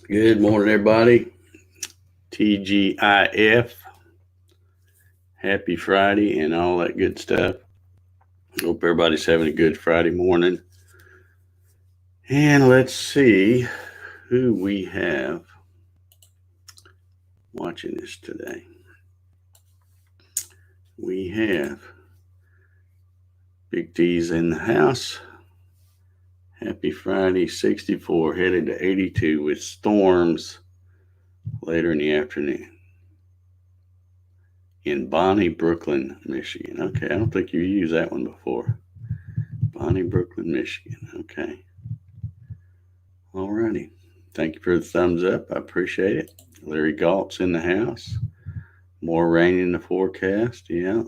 Good morning, everybody. TGIF. Happy Friday and all that good stuff. Hope everybody's having a good Friday morning. And let's see who we have watching this today. We have Big D's in the house. Happy Friday, 64, headed to 82 with storms later in the afternoon in Bonnie, Brooklyn, Michigan. Okay, I don't think you used that one before. Bonnie, Brooklyn, Michigan. Okay. Alrighty. Thank you for the thumbs up. I appreciate it. Larry Galt's in the house. More rain in the forecast. Yeah.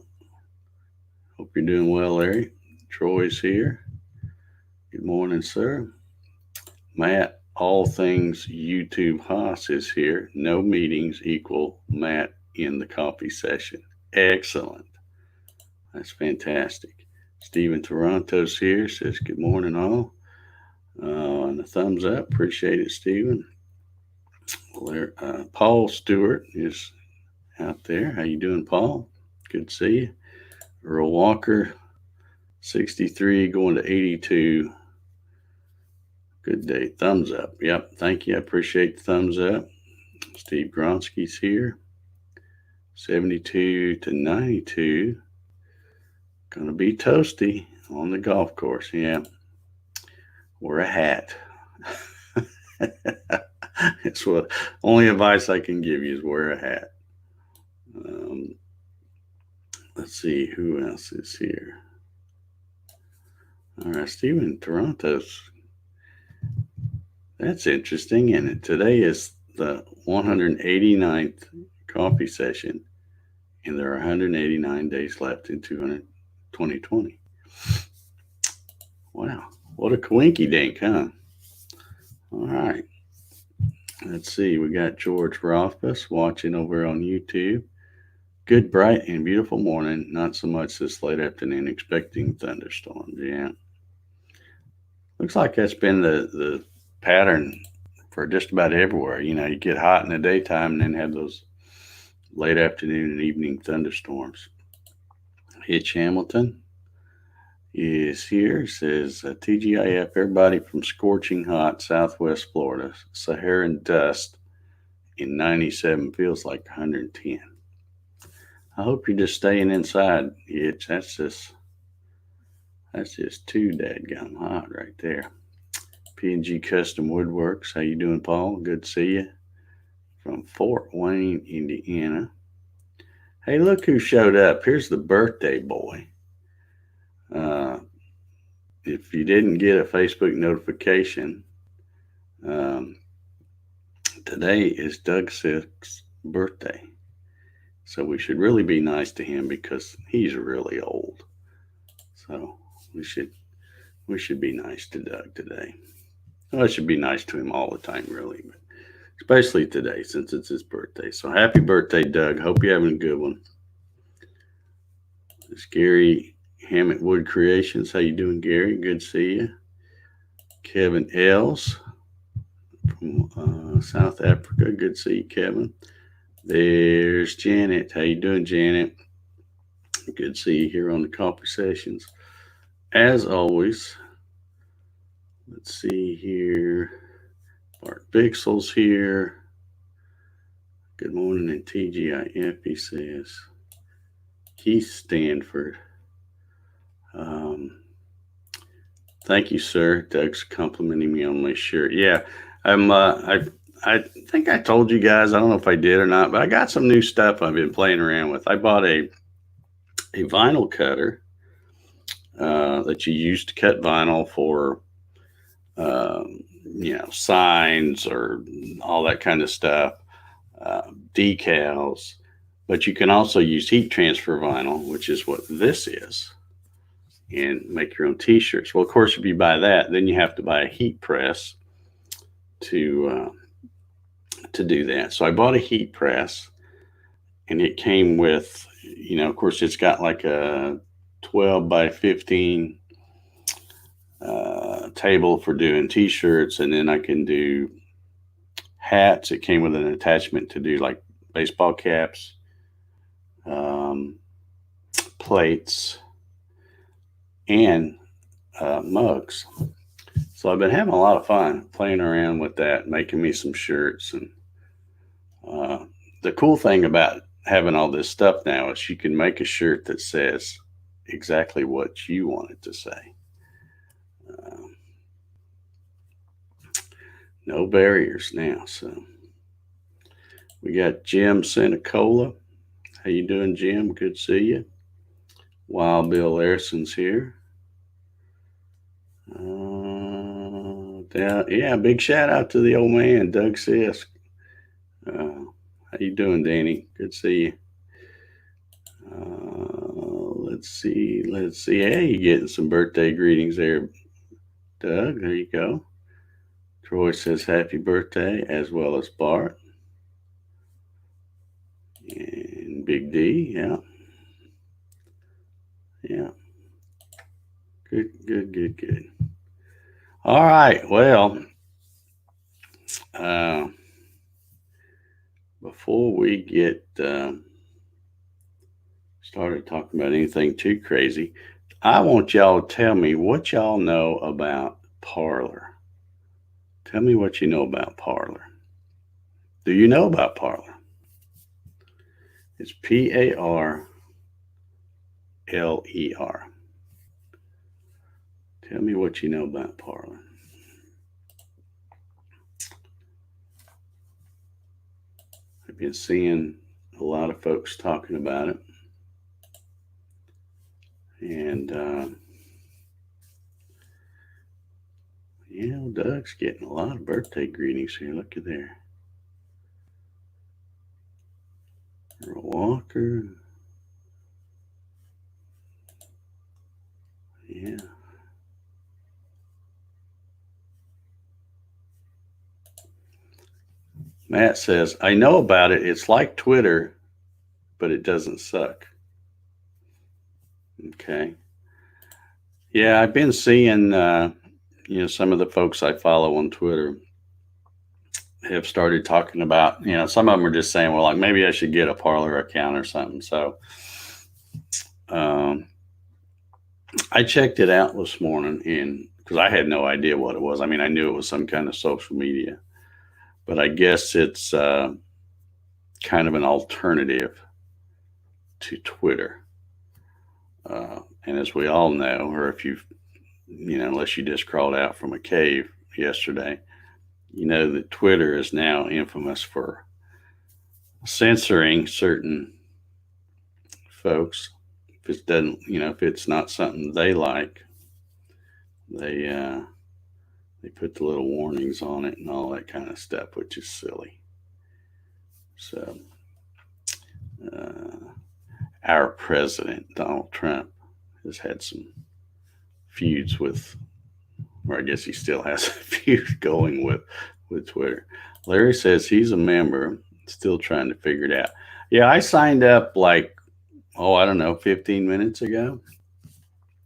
Hope you're doing well, Larry. Troy's here. Good morning, sir. Matt, all things YouTube Haas is here. No meetings equal Matt in the coffee session. Excellent. That's fantastic. Stephen Toronto's here. Says good morning, all. And a thumbs up. Appreciate it, Stephen. Paul Stewart is out there. How you doing, Paul? Good to see you. Earl Walker, 63 going to 82. Good day. Thumbs up. Yep. Thank you. I appreciate the thumbs up. Steve Gronsky's here. 72 to 92. Gonna be toasty on the golf course. Yeah. Wear a hat. It's what only advice I can give you is wear a hat. Let's see who else is here. All right, Stephen Toronto's. That's interesting, isn't it? Today is the 189th coffee session, and there are 189 days left in 2020. Wow, what a coinky dink, huh? All right. Let's see. We got George Rothfuss watching over on YouTube. Good, bright, and beautiful morning. Not so much this late afternoon. Expecting thunderstorms. Yeah. Looks like that's been the pattern for just about everywhere. You know, you get hot in the daytime and then have those late afternoon and evening thunderstorms. Hitch Hamilton is here. Says TGIF, everybody from scorching hot Southwest Florida, Saharan dust in 97 feels like 110. I hope you're just staying inside, Hitch. That's just too dadgum hot right there. P&G Custom Woodworks. How you doing, Paul? Good to see you. From Fort Wayne, Indiana. Hey, look who showed up. Here's the birthday boy. If you didn't get a Facebook notification, today is Doug Sick's birthday. So we should really be nice to him because he's really old. So we should be nice to Doug today. Well, I should be nice to him all the time, really, but especially today since it's his birthday. So happy birthday, Doug. Hope you're having a good one. It's Gary Hammett Wood Creations. How you doing, Gary? Good to see you. Kevin Els from South Africa. Good to see you, Kevin. There's Janet. How you doing, Janet? Good to see you here on the coffee sessions. As always, let's see here. Bart Bixel's here. Good morning in TGIF, he says. Keith Stanford. Thank you, sir. Doug's complimenting me on my shirt. Yeah, I think I told you guys, I don't know if I did or not, but I got some new stuff I've been playing around with. I bought a vinyl cutter that you use to cut vinyl for, signs or all that kind of stuff, decals. But you can also use heat transfer vinyl, which is what this is, and make your own t-shirts. Well, of course, if you buy that, then you have to buy a heat press to do that. So I bought a heat press, and it came with, of course, it's got like a 12 by 15 table for doing t-shirts, and then I can do hats. It came with an attachment to do like baseball caps, um, plates, and mugs. So I've been having a lot of fun playing around with that, making me some shirts. And uh, the cool thing about having all this stuff now is you can make a shirt that says exactly what you want it to say. Uh, no barriers now. So we got Jim Senecola. How you doing, Jim? Good to see you. Wild Bill Larson's here. Yeah, big shout out to the old man, Doug Sisk. How you doing, Danny? Good to see you. Let's see. Hey, you getting some birthday greetings there, Doug? There you go. Troy says happy birthday, as well as Bart and Big D. Yeah. Good. All right. Well, before we get started talking about anything too crazy, I want y'all to tell me what y'all know about Parler. Tell me what you know about Parler. Do you know about Parler? It's Parler. Tell me what you know about Parler. I've been seeing a lot of folks talking about it. And, Doug's getting a lot of birthday greetings here. Look at there. Earl Walker. Yeah. Matt says, I know about it. It's like Twitter, but it doesn't suck. Okay. Yeah, I've been seeing, some of the folks I follow on Twitter have started talking about, some of them are just saying, well, like maybe I should get a Parler account or something. So I checked it out this morning, and because I had no idea what it was. I mean, I knew it was some kind of social media, but I guess it's kind of an alternative to Twitter. And as we all know, or if you've, unless you just crawled out from a cave yesterday, you know that Twitter is now infamous for censoring certain folks. If it doesn't, if it's not something they like, they put the little warnings on it and all that kind of stuff, which is silly. So, our president, Donald Trump, has had some feuds with, or I guess he still has a feud going with Twitter. Larry says he's a member, still trying to figure it out. Yeah, I signed up like, 15 minutes ago.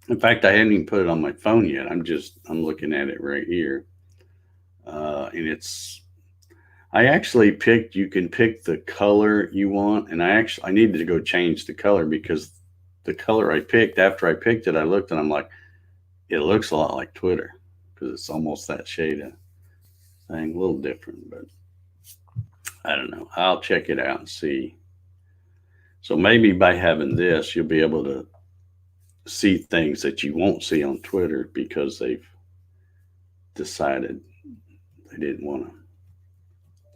In fact, I hadn't even put it on my phone yet. I'm looking at it right here. And I actually you can pick the color you want. And I needed to go change the color because the color I picked, after I picked it, I looked and I'm like, it looks a lot like Twitter because it's almost that shade of thing, a little different, but I don't know. I'll check it out and see. So maybe by having this, you'll be able to see things that you won't see on Twitter because they've decided they didn't want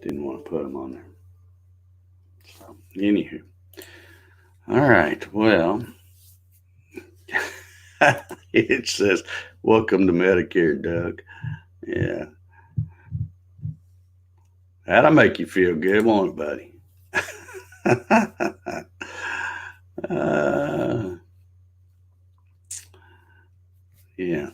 to put them on there. So, anywho, all right. Well, it says, "Welcome to Medicare, Doug." Yeah, that'll make you feel good, won't it, buddy? Yeah.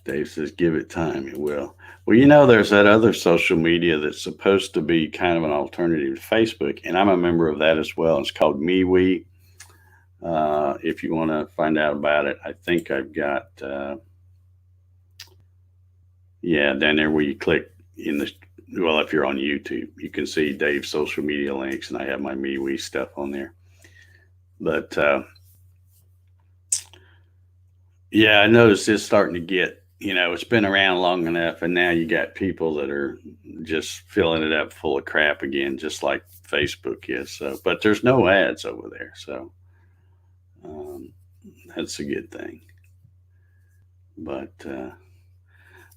Dave says, give it time. It will. Well, there's that other social media that's supposed to be kind of an alternative to Facebook, and I'm a member of that as well. It's called MeWe. If you want to find out about it, I think I've got, down there where you click in the well, if you're on YouTube, you can see Dave's social media links, and I have my MeWe stuff on there. But yeah, I noticed it's starting to get, it's been around long enough, and now you got people that are just filling it up full of crap again, just like Facebook is. So, but there's no ads over there, so um, that's a good thing. But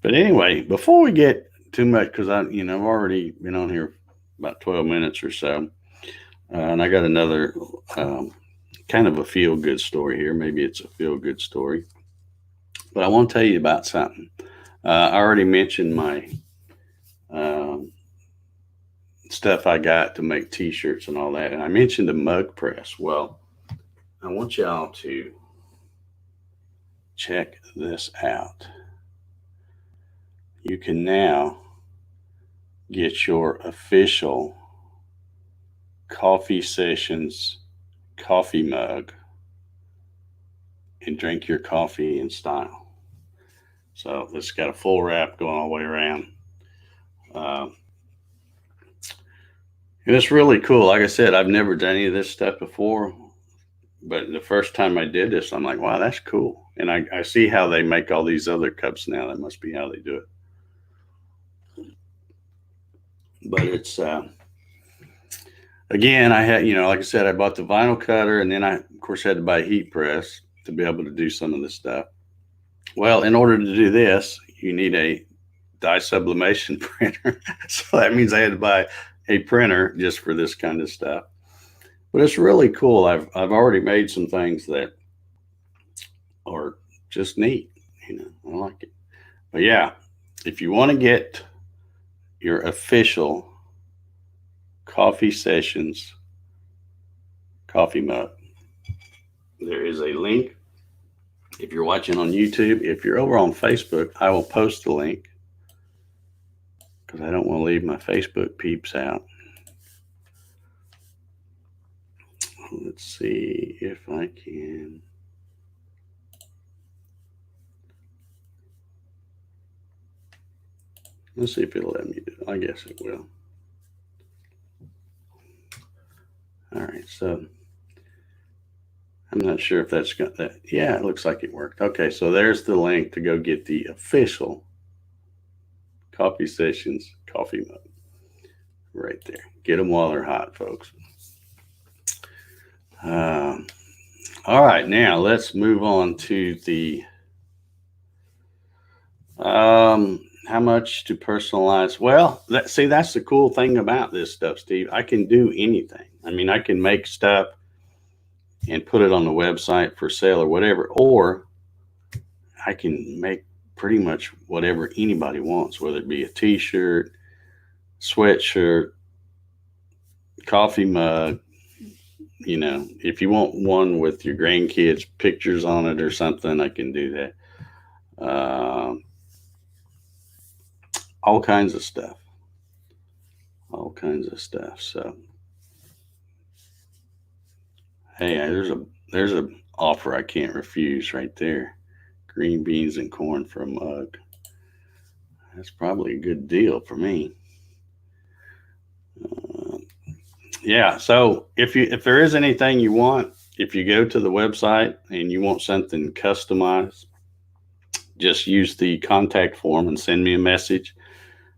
anyway, before we get too much, because I've already been on here about 12 minutes or so, and I got another kind of a feel good story here. Maybe it's a feel good story, but I want to tell you about something. I already mentioned my stuff I got to make T-shirts and all that, and I mentioned the mug press. Well, I want y'all to check this out. You can now get your official Coffee Sessions coffee mug and drink your coffee in style. So it's got a full wrap going all the way around. And it's really cool. Like I said, I've never done any of this stuff before, but the first time I did this, I'm like, wow, that's cool. And I see how they make all these other cups now. That must be how they do it. But it's, again, I had, like I said, I bought the vinyl cutter, and then I, of course, had to buy a heat press to be able to do some of this stuff. Well, in order to do this, you need a dye sublimation printer. So that means I had to buy a printer just for this kind of stuff. But it's really cool. I've already made some things that are just neat. I like it. But yeah, if you want to get your official Coffee Sessions coffee mug, there is a link. If you're watching on YouTube, if you're over on Facebook, I will post the link because I don't want to leave my Facebook peeps out. Let's see if I can. Let's see if it'll let me do it. I guess it will. All right, so I'm not sure if that's got that. Yeah, it looks like it worked. Okay, so there's the link to go get the official Coffee Sessions coffee mug right there. Get them while they're hot, folks. All right, now let's move on to the how much to personalize. Well, that's the cool thing about this stuff, Steve. I can do anything. I mean, I can make stuff and put it on the website for sale or whatever, or I can make pretty much whatever anybody wants, whether it be a t-shirt, sweatshirt, coffee mug. If you want one with your grandkids' pictures on it or something, I can do that. All kinds of stuff. So, hey, there's a offer I can't refuse right there. Green beans and corn for a mug. That's probably a good deal for me. Yeah. So if there is anything you want, if you go to the website and you want something customized, just use the contact form and send me a message.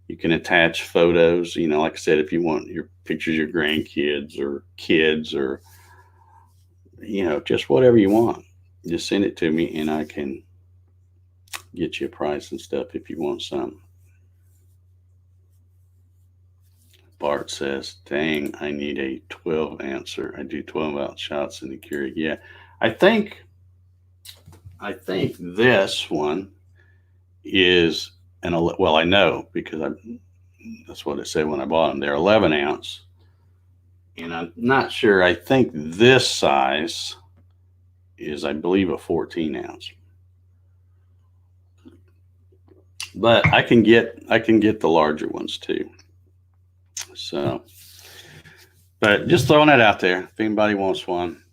You can attach photos. Like I said, if you want your pictures of your grandkids or kids or, just whatever you want, just send it to me and I can get you a price and stuff if you want some. Bart says, dang, I need a 12 ouncer. I do 12-ounce shots in the Keurig. Yeah, I think this one is well, I know because that's what it said when I bought them. They're 11 ounce, and I'm not sure. I think this size is, I believe, a 14 ounce. But I can get the larger ones too. So, but just throwing it out there. If anybody wants one,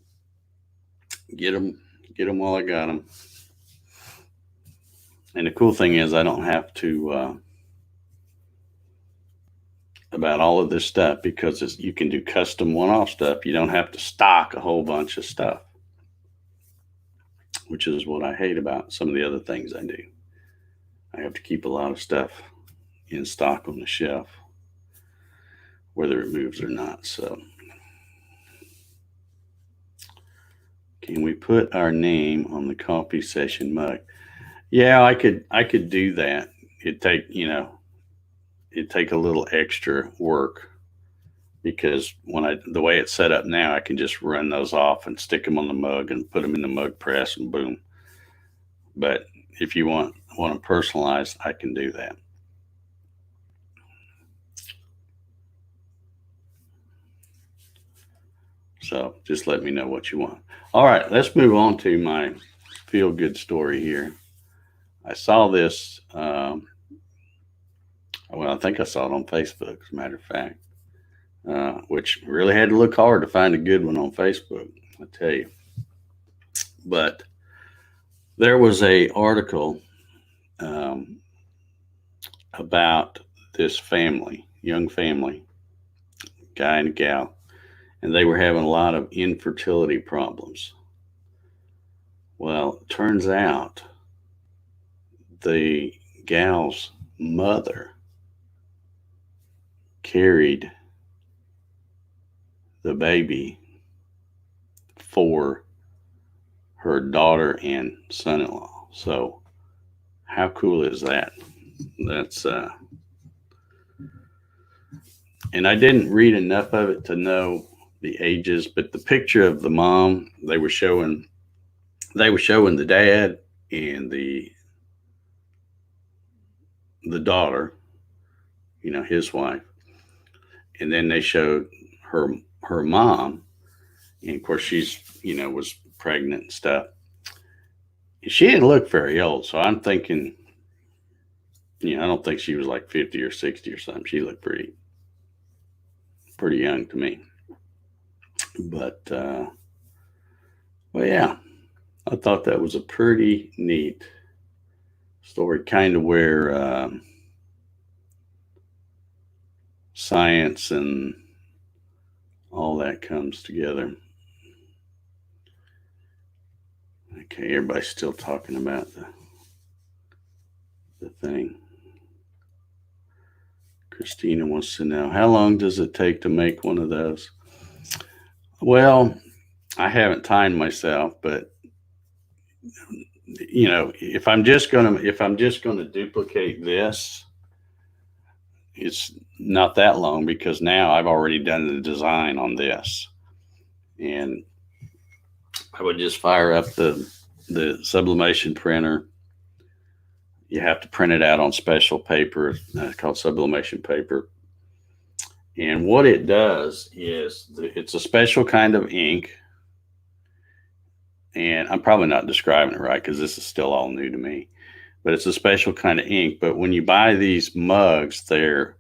get them while I got them. And the cool thing is I don't have to about all of this stuff because you can do custom one-off stuff. You don't have to stock a whole bunch of stuff, which is what I hate about some of the other things I do. I have to keep a lot of stuff in stock on the shelf, whether it moves or not. So can we put our name on the coffee session mug? Yeah, I could do that. It'd take a little extra work because the way it's set up now, I can just run those off and stick them on the mug and put them in the mug press and boom. But if you want them personalized, I can do that. So just let me know what you want. All right, let's move on to my feel good story here. I saw this. Well, I think I saw it on Facebook, as a matter of fact, which really had to look hard to find a good one on Facebook, I tell you. But there was a article about this family, young family, guy and a gal, and they were having a lot of infertility problems. Well, it turns out the gal's mother carried the baby for her daughter and son-in-law. So how cool is that? That's and I didn't read enough of it to know the ages, but the picture of the mom, they were showing the dad and the daughter, his wife, and then they showed her mom, and of course she's was pregnant and stuff. She didn't look very old, so I'm thinking, I don't think she was like 50 or 60 or something. She looked pretty young to me. But well, yeah, I thought that was a pretty neat story, kind of where science and all that comes together. Okay, everybody's still talking about the thing. Christina wants to know, how long does it take to make one of those? Well, I haven't timed myself, but if I'm just gonna duplicate this, it's not that long because now I've already done the design on this, and I would just fire up the sublimation printer. You have to print it out on special paper called sublimation paper. And what it does is it's a special kind of ink. And I'm probably not describing it right because this is still all new to me. But it's a special kind of ink. But when you buy these mugs, they're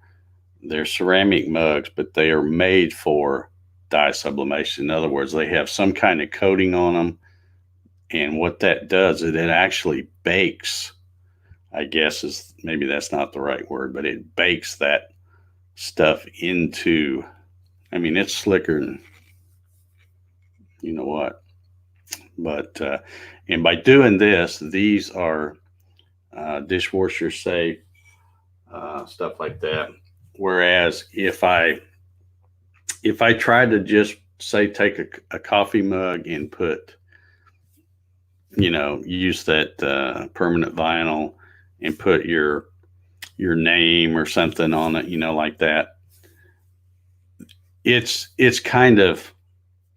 ceramic mugs, but they are made for dye sublimation. In other words, they have some kind of coating on them. And what that does is it actually bakes, I guess maybe that's not the right word, but it bakes that stuff into, it's slicker than you know what. But, and by doing this, these are dishwasher safe, stuff like that. Whereas if I tried to just say, take a coffee mug and put, use that permanent vinyl and put your name or something on it, like that. It's kind of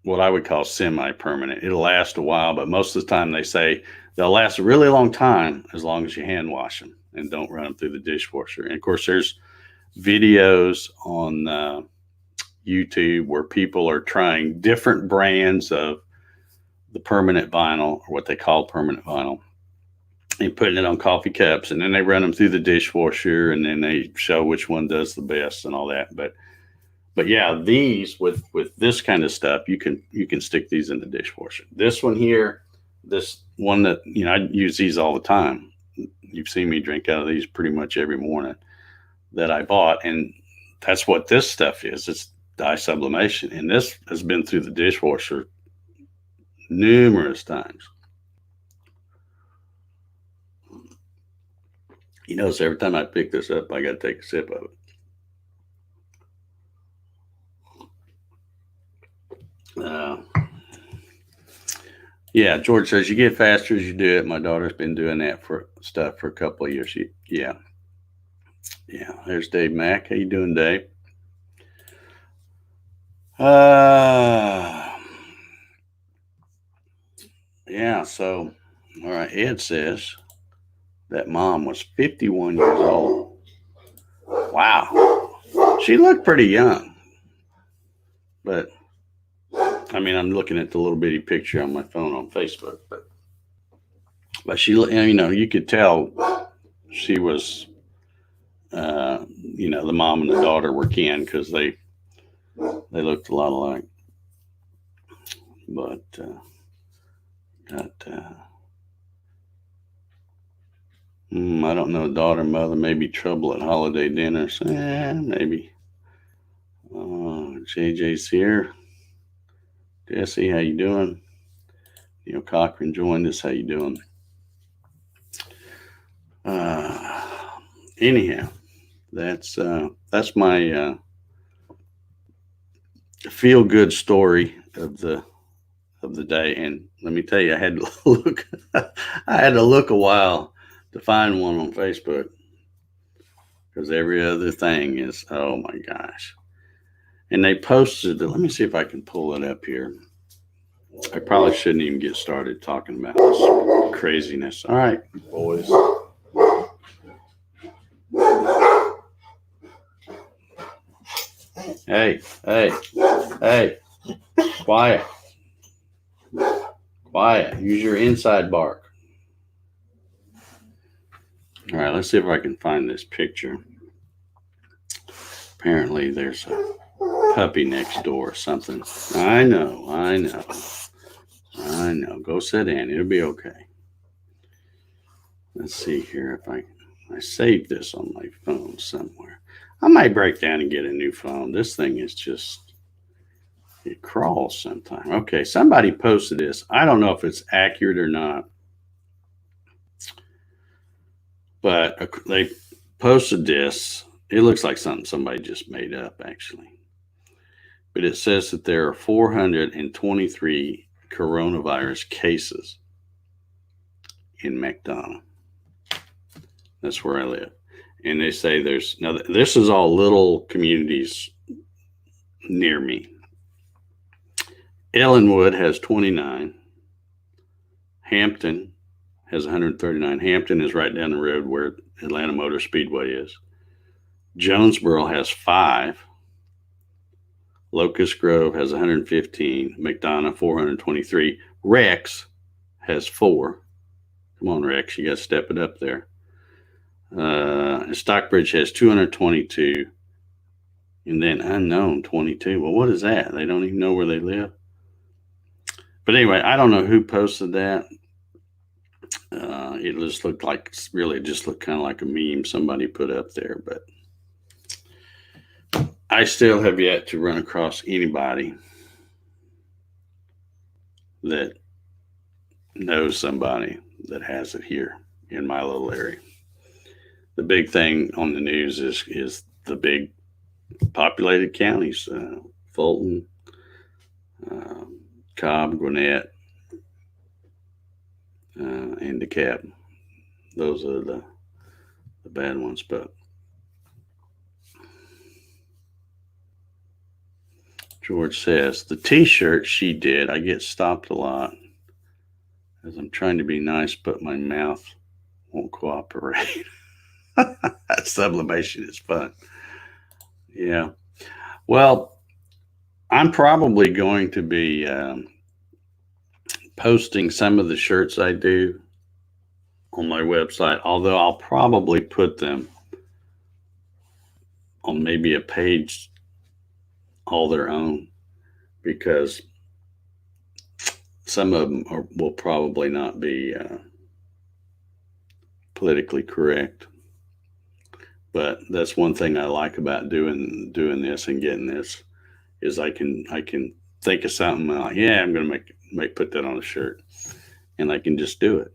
what I would call semi-permanent. It'll last a while, but most of the time they say they'll last a really long time as long as you hand wash them and don't run them through the dishwasher. And of course, there's videos on YouTube where people are trying different brands of the permanent vinyl, or what they call permanent vinyl, and putting it on coffee cups, and then they run them through the dishwasher, and then they show which one does the best and all that. But yeah, these with this kind of stuff, you can stick these in the dishwasher. This one here, this one that I use these all the time. You've seen me drink out of these pretty much every morning that I bought, and that's what this stuff is. It's dye sublimation. And this has been through the dishwasher numerous times. You notice every time I pick this up, I got to take a sip of it. Yeah, George says you get faster as you do it. My daughter's been doing that for a couple of years. Yeah. There's Dave Mack. How you doing, Dave? Yeah. So, all right. Ed says that mom was 51 years old. Wow, she looked pretty young, but I mean, I'm looking at the little bitty picture on my phone on Facebook, but she, you could tell she was, the mom and the daughter were kin because they looked a lot alike. But I don't know, daughter, mother, maybe trouble at holiday dinners. Maybe. JJ's here. Jesse, how you doing? Neil Cochran joined us. How you doing? Anyhow, that's my feel good story of the day. And let me tell you, I had to look. I had to look a while to find one on Facebook because every other thing is, oh my gosh. And they posted it. Let me see if I can pull it up here. I probably shouldn't even get started talking about this craziness. All right, boys. Hey, quiet. Use your inside bark. All right, let's see if I can find this picture. Apparently, there's a puppy next door or something. I know. Go sit in. It'll be okay. Let's see here if I saved this on my phone somewhere. I might break down and get a new phone. This thing is just, it crawls sometimes. Okay, somebody posted this. I don't know if it's accurate or not, but they posted this. It looks like something somebody just made up, actually. But it says that there are 423 coronavirus cases in McDonough. That's where I live. And they say now this is all little communities near me. Ellenwood has 29. Hampton has 139. Hampton is right down the road where Atlanta Motor Speedway is. Jonesboro has 5. Locust Grove has 115. McDonough 423. Rex has 4. Come on, Rex, you got to step it up there. Stockbridge has 222. And then unknown 22. Well, what is that? They don't even know where they live. But anyway, I don't know who posted that. It just looked like, really just looked kind of like a meme somebody put up there. But I still have yet to run across anybody that knows somebody that has it here in my little area. The big thing on the news is the big populated counties, Fulton, Cobb, Gwinnett, and DeKalb. Those are the bad ones. But George says, the t-shirt she did, I get stopped a lot as I'm trying to be nice, but my mouth won't cooperate. Sublimation is fun. Yeah. Well, I'm probably going to be posting some of the shirts I do on my website, although I'll probably put them on maybe a page all their own, because some of them will probably not be politically correct. But that's one thing I like about doing this and getting this is I can think of something like, yeah, I'm gonna make put that on a shirt, and I can just do it.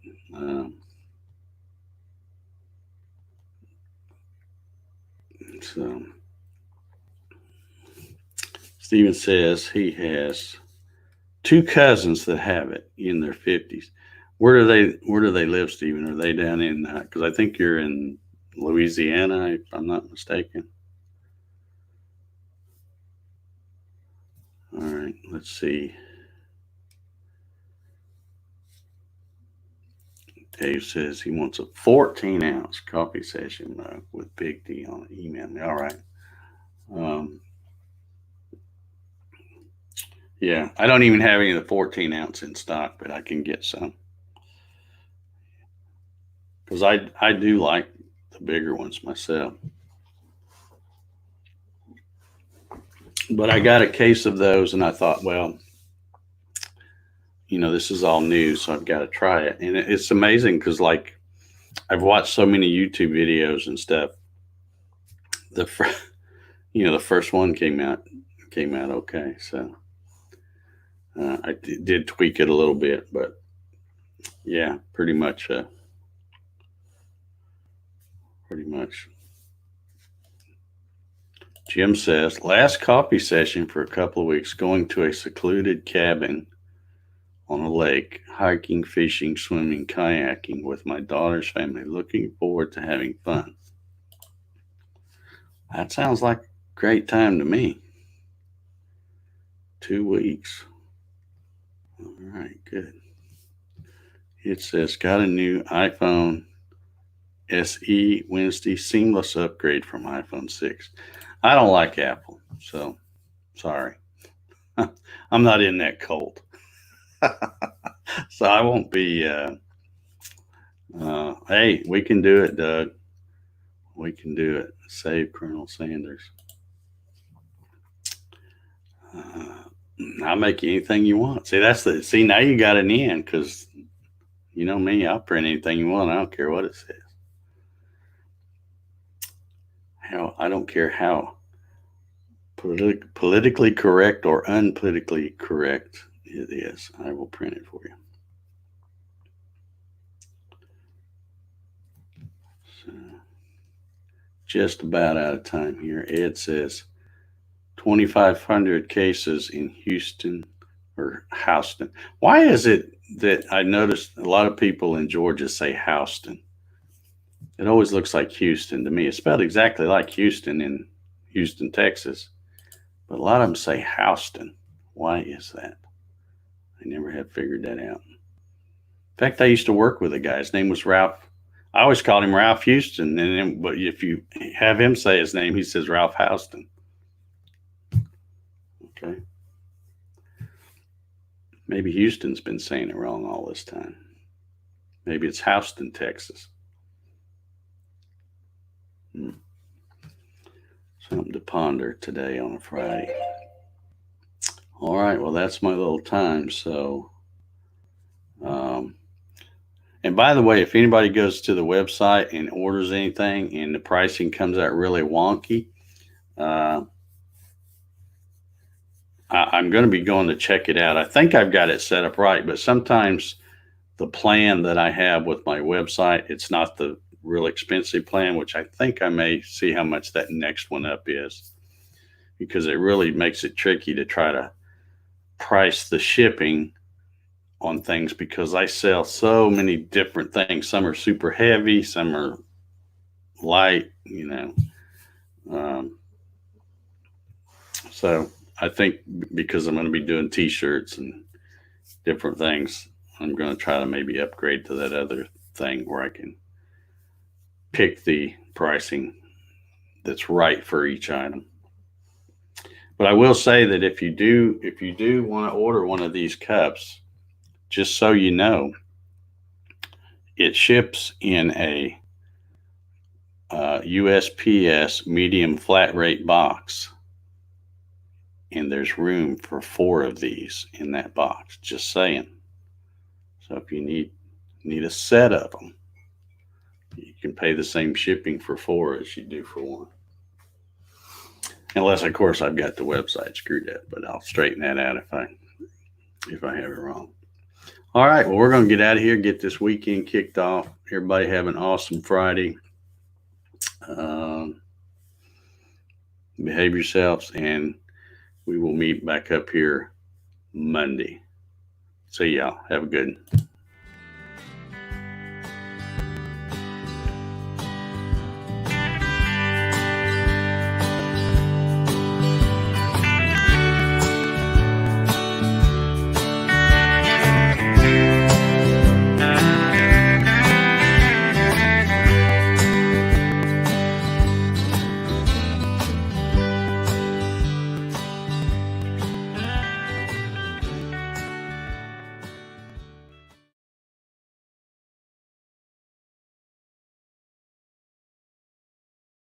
So Steven says he has two cousins that have it in their 50s. Where do they live, Stephen? Are they down in? Because I think you're in Louisiana, if I'm not mistaken. All right, let's see. Dave says he wants a 14-ounce coffee session mug with Big D on it. Email me. All right. Yeah, I don't even have any of the 14-ounce in stock, but I can get some because I do like the bigger ones myself. But I got a case of those, and I thought, well, this is all new, so I've got to try it. And it's amazing because, like, I've watched so many YouTube videos and stuff. The first one came out okay. So I did tweak it a little bit, but yeah, pretty much. Jim says, last coffee session for a couple of weeks, going to a secluded cabin on a lake, hiking, fishing, swimming, kayaking with my daughter's family. Looking forward to having fun. That sounds like a great time to me. 2 weeks. All right, good. It says, got a new iPhone SE Wednesday, seamless upgrade from iPhone 6. I don't like Apple, so sorry. I'm not in that cult. So I won't be. Hey, we can do it, Doug. We can do it. Save Colonel Sanders. I'll make you anything you want. See, now you got an in because you know me, I'll print anything you want. I don't care what it says. I don't care how politically correct or unpolitically correct it is. I will print it for you. So, just about out of time here. Ed says 2,500 cases in Houston or Houston. Why is it that I noticed a lot of people in Georgia say Houston? It always looks like Houston to me. It's spelled exactly like Houston in Houston, Texas, but a lot of them say Houston. Why is that? I never have figured that out. In fact, I used to work with a guy. His name was Ralph. I always called him Ralph Houston, but if you have him say his name, he says Ralph Houston. Okay. Maybe Houston's been saying it wrong all this time. Maybe it's Houston, Texas. Something to ponder today on a Friday. All right, well, that's my little time. So, and by the way, if anybody goes to the website and orders anything and the pricing comes out really wonky, I'm going to be going to check it out. I think I've got it set up right, but sometimes the plan that I have with my website, it's not the real expensive plan, which I think I may see how much that next one up is, because it really makes it tricky to try to price the shipping on things because I sell so many different things. Some are super heavy, some are light, so I think because I'm going to be doing t-shirts and different things, I'm going to try to maybe upgrade to that other thing where I can pick the pricing that's right for each item. But I will say that if you do want to order one of these cups, just so you know, it ships in a USPS medium flat rate box, and there's room for 4 of these in that box. Just saying. So if you need a set of them, you can pay the same shipping for 4 as you do for 1. Unless, of course, I've got the website screwed up, but I'll straighten that out if I have it wrong. All right, well, we're going to get out of here, get this weekend kicked off. Everybody have an awesome Friday. Behave yourselves, and we will meet back up here Monday. See y'all. Have a good one.